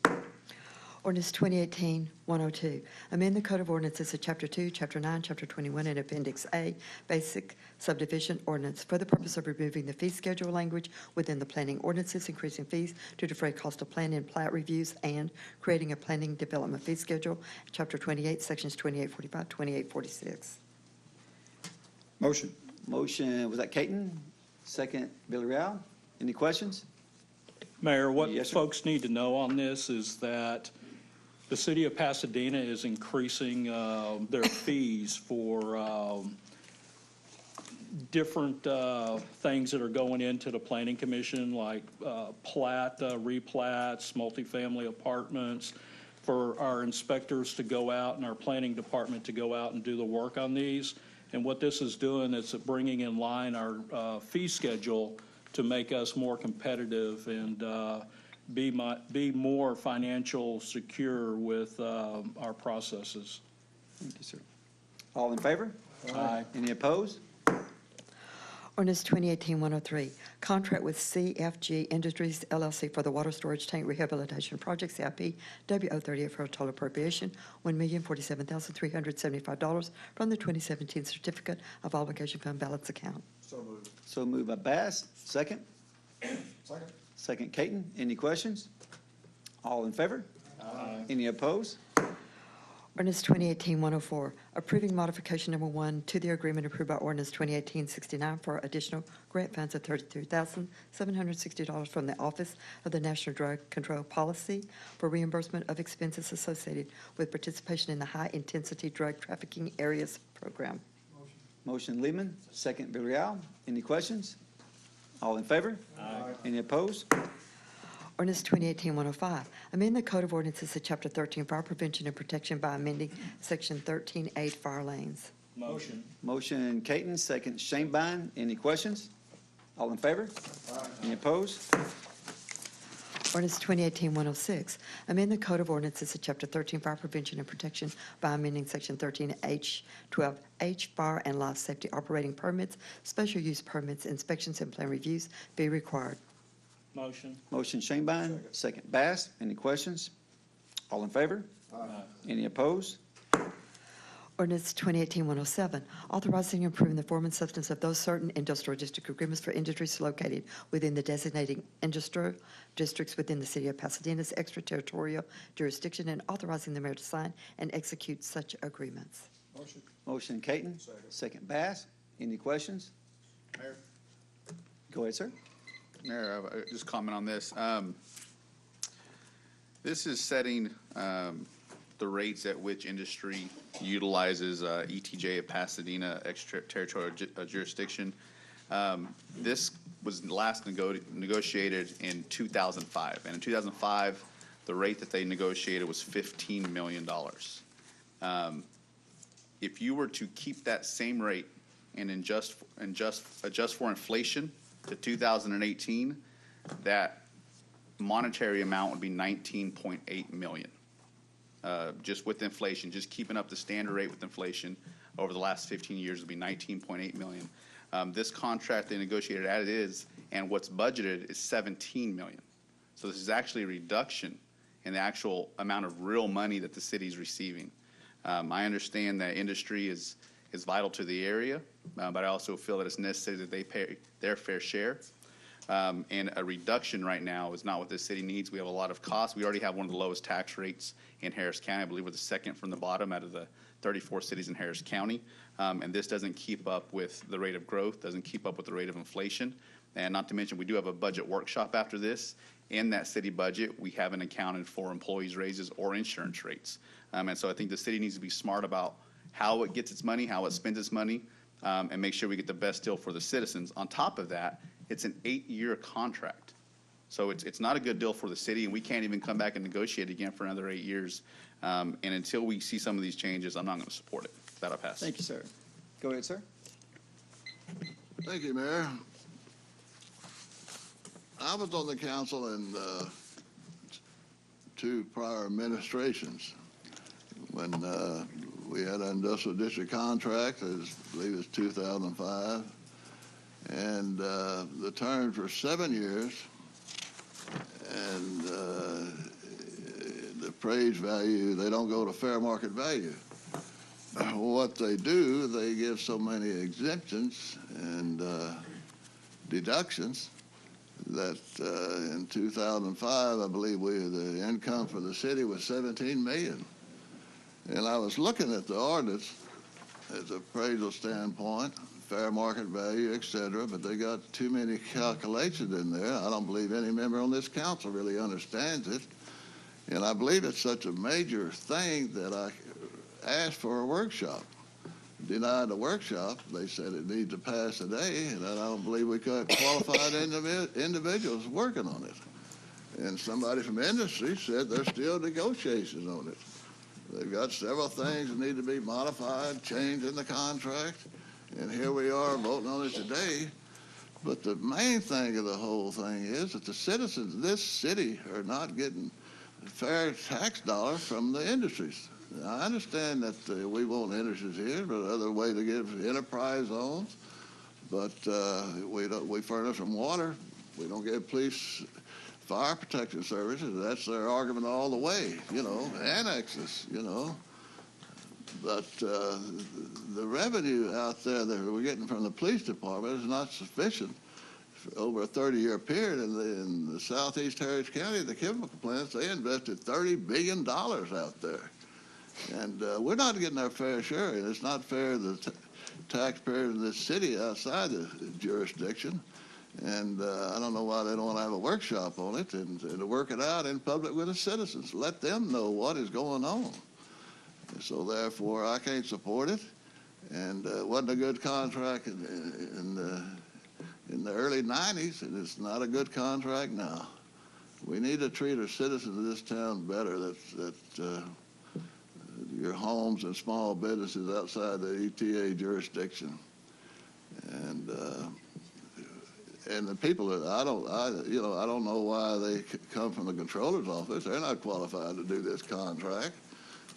Ordinance 2018-102, amend the Code of Ordinances of Chapter 2, Chapter 9, Chapter 21, and Appendix A, Basic Subdivision Ordinance, for the purpose of removing the fee schedule language within the planning ordinances, increasing fees to defray cost of planning and plat reviews, and creating a planning development fee schedule, Chapter 28, Sections 2845, 2846. Motion. Motion, was that Caton? Second Villarreal. Any questions? Mayor, what Yes, sir. folks need to know on this is that the city of Pasadena is increasing their fees for different things that are going into the planning commission, like plat, replats, multifamily apartments, for our inspectors to go out and our planning department to go out and do the work on these. And what this is doing is bringing in line our fee schedule to make us more competitive and be more financial secure with our processes. Thank you, sir. All in favor? Aye. Any opposed? Ordinance 2018-103, contract with CFG Industries LLC for the water storage tank rehabilitation project, CIP W038 for a total appropriation, $1,047,375 from the 2017 Certificate of Obligation Fund balance account. So moved by Bass. Second? Second. Second Caton. Any questions? All in favor? Any opposed? Ordinance 2018-104, approving modification number 1 to the agreement approved by ordinance 2018-69 for additional grant funds of $33,760 from the Office of the National Drug Control Policy for reimbursement of expenses associated with participation in the High Intensity Drug Trafficking Areas Program. Motion Lehman. Second Villarreal. Any questions? All in favor? Any opposed? Ordinance 2018-105, amend the Code of Ordinances of Chapter 13, Fire Prevention and Protection by amending Section 13A, fire lanes. Motion. Motion Caton. Second Shanebine. Any questions? All in favor? Any opposed? Ordinance 2018-106, amend the Code of Ordinances of Chapter 13, Fire Prevention and Protection by amending Section 13H, 12H, fire and life safety operating permits, special use permits, inspections, and plan reviews be required. Motion. Motion Shanebine. Second Bass. Any questions? All in favor? Any opposed? Ordinance 2018-107, authorizing and approving the form and substance of those certain industrial district agreements for industries located within the designating industrial districts within the city of Pasadena's extraterritorial jurisdiction, and authorizing the mayor to sign and execute such agreements. Motion Caton. Second Bass. Any questions? Mayor? Go ahead, sir. Mayor, just comment on this. This is setting the rates at which industry utilizes ETJ at Pasadena extraterritorial jurisdiction. This was last negotiated in 2005, and in 2005, the rate that they negotiated was $15 million. If you were to keep that same rate and adjust for inflation to 2018, that monetary amount would be 19.8 million. Just with inflation, just keeping up the standard rate with inflation over the last 15 years would be 19.8 million. This contract they negotiated as it is, and what's budgeted is 17 million. So this is actually a reduction in the actual amount of real money that the city's receiving. I understand that industry is vital to the area, but I also feel that it's necessary that they pay their fair share. And a reduction right now is not what this city needs. We have a lot of costs. We already have one of the lowest tax rates in Harris County. I believe we're the second from the bottom out of the 34 cities in Harris County. And this doesn't keep up with the rate of growth, doesn't keep up with the rate of inflation. And not to mention, we do have a budget workshop after this. In that city budget, we haven't accounted for employees' raises or insurance rates. And so I think the city needs to be smart about how it gets its money, how it spends its money, and make sure we get the best deal for the citizens. On top of that, it's an 8-year contract. So it's not a good deal for the city, and we can't even come back and negotiate again for another 8 years. And until we see some of these changes, I'm not going to support it. That'll pass. Thank you, sir. Go ahead, sir. Thank you, Mayor. I was on the council in 2 prior administrations when we had an industrial district contract, I believe it was 2005, and the terms were 7 years, and the appraised value, they don't go to fair market value. What they do, they give so many exemptions and deductions that in 2005, I believe the income for the city was 17 million. And I was looking at the ordinance as an appraisal standpoint, fair market value, et cetera, but they got too many calculations in there. I don't believe any member on this council really understands it. And I believe it's such a major thing that I asked for a workshop. Denied the workshop. They said it needs to pass today, and I don't believe we got qualified individuals working on it. And somebody from industry said there's still negotiations on it. They've got several things that need to be modified, changed in the contract, and here we are voting on it today. But the main thing of the whole thing is that the citizens of this city are not getting fair tax dollars from the industries. Now, I understand that we want industries here, but another way to give enterprise zones. But we furnish them water. We don't get police, fire protection services. That's their argument all the way, annexes, But the revenue out there that we're getting from the police department is not sufficient. For over a 30-year period in the southeast Harris County, the chemical plants, they invested $30 billion out there. And we're not getting our fair share, and it's not fair to the taxpayers of this city outside the jurisdiction. And I don't know why they don't want to have a workshop on it and to work it out in public with the citizens. Let them know what is going on. And so therefore, I can't support it. And it wasn't a good contract in the early 90s, and it's not a good contract now. We need to treat our citizens of this town better. That your homes and small businesses outside the ETA jurisdiction, and the people that I don't know why they come from the controller's office. They're not qualified to do this contract,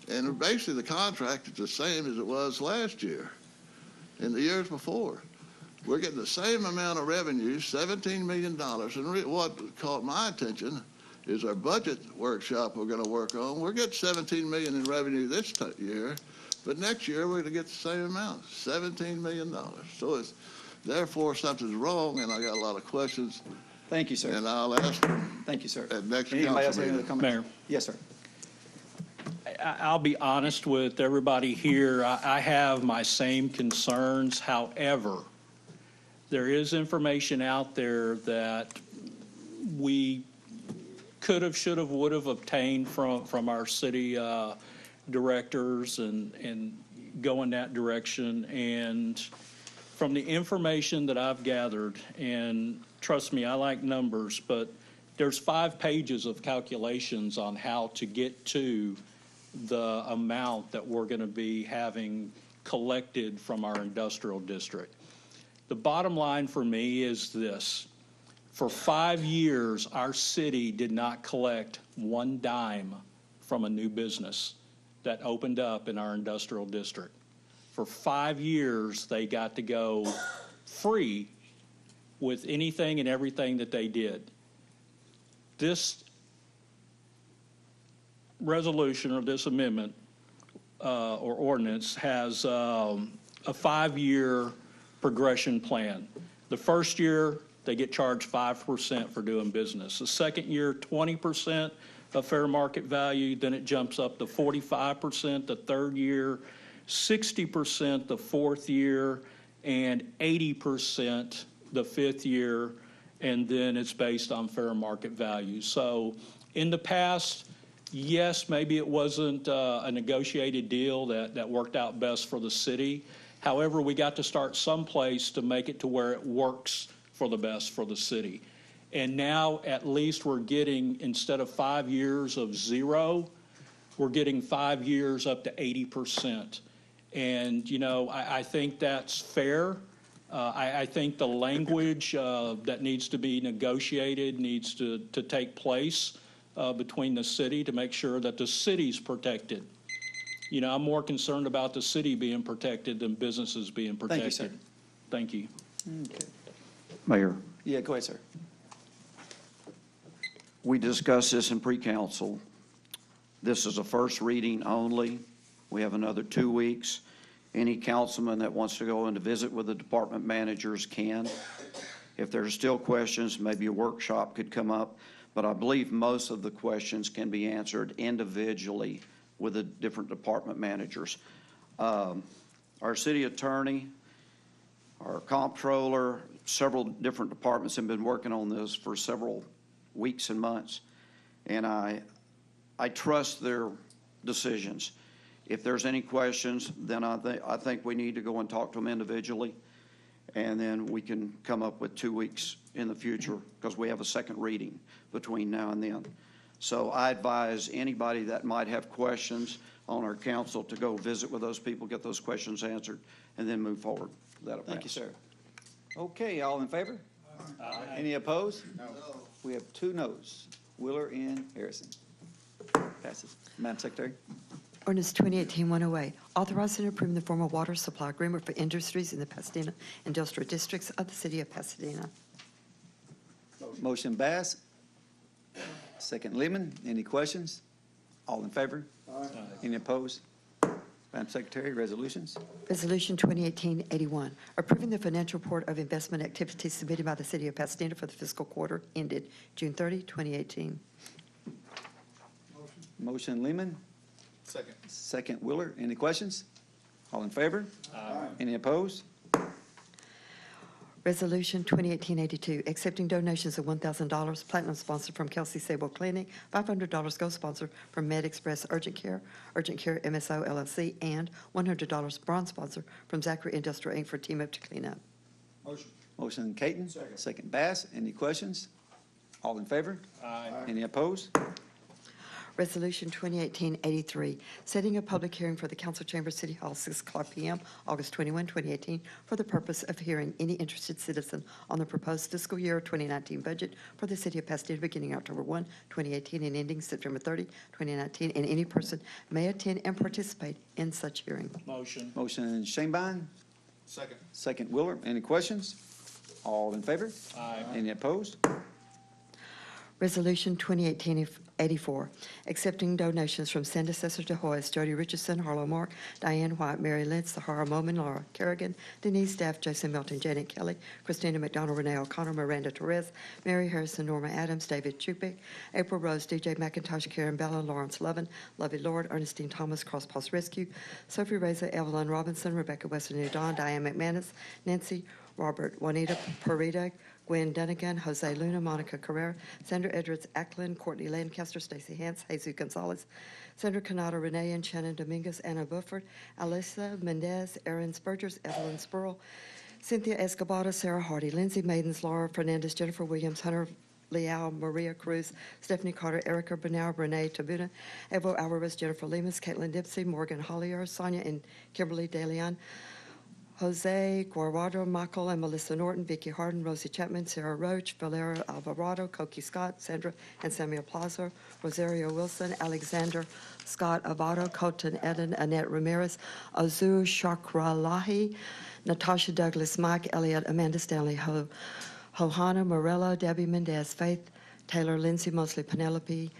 and basically the contract is the same as it was last year, and the years before. We're getting the same amount of revenue, $17 million, and what caught my attention is our budget workshop we're going to work on. We're getting $17 million in revenue this year, but next year we're going to get the same amount, $17 million. So it's therefore something's wrong, and I got a lot of questions. Thank you, sir. And I'll ask them. Thank you, sir. At next Anybody else council have any meeting. other comments? Mayor. Yes, sir. I'll be honest with everybody here. I have my same concerns. However, there is information out there that we could have, should have, would have obtained from our city directors and go in that direction. And from the information that I've gathered, and trust me, I like numbers, but there's 5 pages of calculations on how to get to the amount that we're going to be having collected from our industrial district. The bottom line for me is this. For 5 years, our city did not collect one dime from a new business that opened up in our industrial district. For 5 years, they got to go free with anything and everything that they did. This resolution or this amendment or ordinance has a 5-year progression plan. The first year, they get charged 5% for doing business. The second year, 20% of fair market value, then it jumps up to 45% the third year, 60% the fourth year, and 80% the fifth year, and then it's based on fair market value. So in the past, yes, maybe it wasn't a negotiated deal that worked out best for the city. However, we got to start someplace to make it to where it works for the best for the city. And now at least we're getting, instead of 5 years of 0, we're getting 5 years up to 80%. And, you know, I think that's fair. I think the language that needs to be negotiated needs to take place between the city to make sure that the city's protected. You know, I'm more concerned about the city being protected than businesses being protected. Thank you, sir. Thank you. Okay. Mayor, Yeah, go ahead, sir. we discussed this in pre-council. This is a first reading only. We have another 2 weeks. Any councilman that wants to go in to visit with the department managers can. If there's still questions, maybe a workshop could come up, but I believe most of the questions can be answered individually with the different department managers. Our city attorney, our comptroller, several different departments have been working on this for several weeks and months, and I trust their decisions. If there's any questions, then I think we need to go and talk to them individually, and then we can come up with 2 weeks in the future because we have a second reading between now and then. So I advise anybody that might have questions on our council to go visit with those people, get those questions answered, and then move forward. That'll Thank you, pass. sir. Okay, all in favor? Any opposed? No. We have 2 noes, Wheeler and Harrison. Passes. Madam Secretary? Ordinance 2018-108, authorizing and approving the formal water supply agreement for industries in the Pasadena industrial districts of the city of Pasadena. Motion Bass. Second Lehman. Any questions? All in favor? Any opposed? Madam Secretary, resolutions? Resolution 2018-81, approving the financial report of investment activities submitted by the city of Pasadena for the fiscal quarter ended June 30, 2018. Motion Lehman. Second. Second Wheeler. Any questions? All in favor? Any opposed? Resolution 2018-82, accepting donations of $1,000 platinum sponsor from Kelsey Sable Clinic, $500 gold sponsor from Med Express Urgent Care MSO LLC, and $100 bronze sponsor from Zachary Industrial Inc. for Team Up to Clean Up. Motion Caton. Second Bass. Any questions? All in favor? Any opposed? Resolution 2018-83, setting a public hearing for the council chamber, City Hall, 6 o'clock p.m., August 21, 2018, for the purpose of hearing any interested citizen on the proposed fiscal year 2019 budget for the city of Pasadena beginning October 1, 2018, and ending September 30, 2019, and any person may attend and participate in such hearing. Motion. Motion Shanebine. Second. Second Wheeler. Any questions? All in favor? Any opposed? Resolution 2018-84, accepting donations from Sand Assessor De Hoyos, Jody Richardson, Harlow Mark, Diane White, Mary Lynn, Sahara Moman, Laura Kerrigan, Denise Staff, Jason Melton, Janet Kelly, Christina McDonald, Renee O'Connor, Miranda Torres, Mary Harrison, Norma Adams, David Chupik, April Rose, DJ McIntosh, Karen Bella, Lawrence Lovin, Lovey Lord, Ernestine Thomas, Cross Paws Rescue, Sophie Reza, Evelyn Robinson, Rebecca Weston Udon, Diane McManus, Nancy Robert, Juanita Perita, Gwen Dunnigan, Jose Luna, Monica Carrera, Sandra Edwards Ackland, Courtney Lancaster, Stacey Hance, Jesus Gonzalez, Sandra Canada, Renee and Shannon Dominguez, Anna Bufford, Alyssa Mendez, Erin Spurgers, Evelyn Spurl, Cynthia Escobar, Sarah Hardy, Lindsay Maidens, Laura Fernandez, Jennifer Williams, Hunter Leal, Maria Cruz, Stephanie Carter, Erica Bernal, Renee Tabuna, Evo Alvarez, Jennifer Lemus, Caitlin Dempsey, Morgan Hollier, Sonia and Kimberly DeLeon, Jose Guajardo, Michael and Melissa Norton, Vicky Harden, Rosie Chapman, Sarah Roach, Valera Alvarado, Koki Scott, Sandra and Samuel Plaza, Rosario Wilson, Alexander Scott Avado, Colton Eden, Annette Ramirez, Azur Shakralahi, Natasha Douglas, Mike Elliott, Amanda Stanley, Johanna Morella, Debbie Mendez, Faith Taylor, Lindsay Mosley, Penelope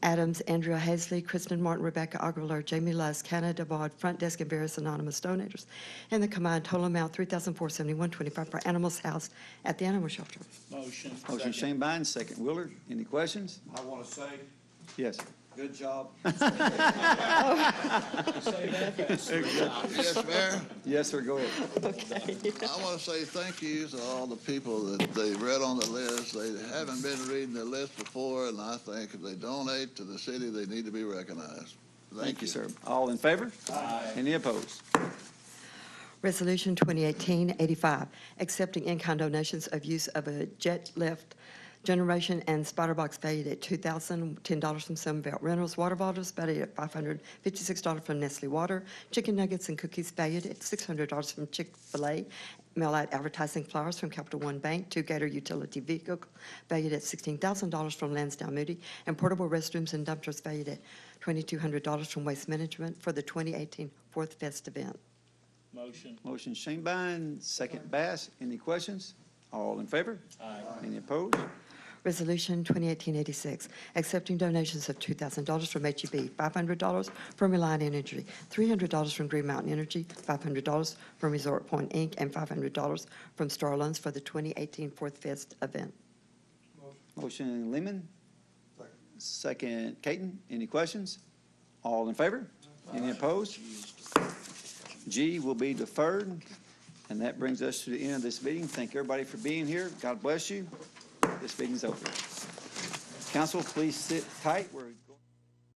Adams, Andrea Hazley, Kristen Martin, Rebecca Aguilar, Jamie Lusk, Hannah Devod, Front Desk and various anonymous donators. And the combined total amount, $3,471.25 per animals housed at the animal shelter. Motion. Motion Shane Bines, second Willard. Any questions? I want to say, Yes. good job. Yes, Mayor? Yes, sir, go ahead. I want to say thank you to all the people that they read on the list. They haven't been reading the list before, and I think if they donate to the city, they need to be recognized. Thank you, sir. All in favor? Aye. Any opposed? Resolution 2018-85, accepting in-kind donations of use of a jet lift generation and spider box valued at $2,010 from Sunbelt Rentals, water bottles valued at $556 from Nestle Water, chicken nuggets and cookies valued at $600 from Chick-fil-A, mail-out advertising flyers from Capital One Bank, two Gator utility vehicle valued at $16,000 from Lansdowne Moody, and portable restrooms and dumpsters valued at $2,200 from Waste Management for the 2018 Fourth Fest event. Motion. Motion Shane Bines, second Bass. Any questions? All in favor? Aye. Any opposed? Resolution 2018-86, accepting donations of $2,000 from HEB, $500 from Reliant Energy, $300 from Green Mountain Energy, $500 from Resort Point, Inc., and $500 from Star Loans for the 2018 Fourth Fest event. Motion Lehman, second Caton. Any questions? All in favor? Any opposed? G will be deferred. And that brings us to the end of this meeting. Thank everybody for being here. God bless you. This meeting's over. Council, please sit tight. We're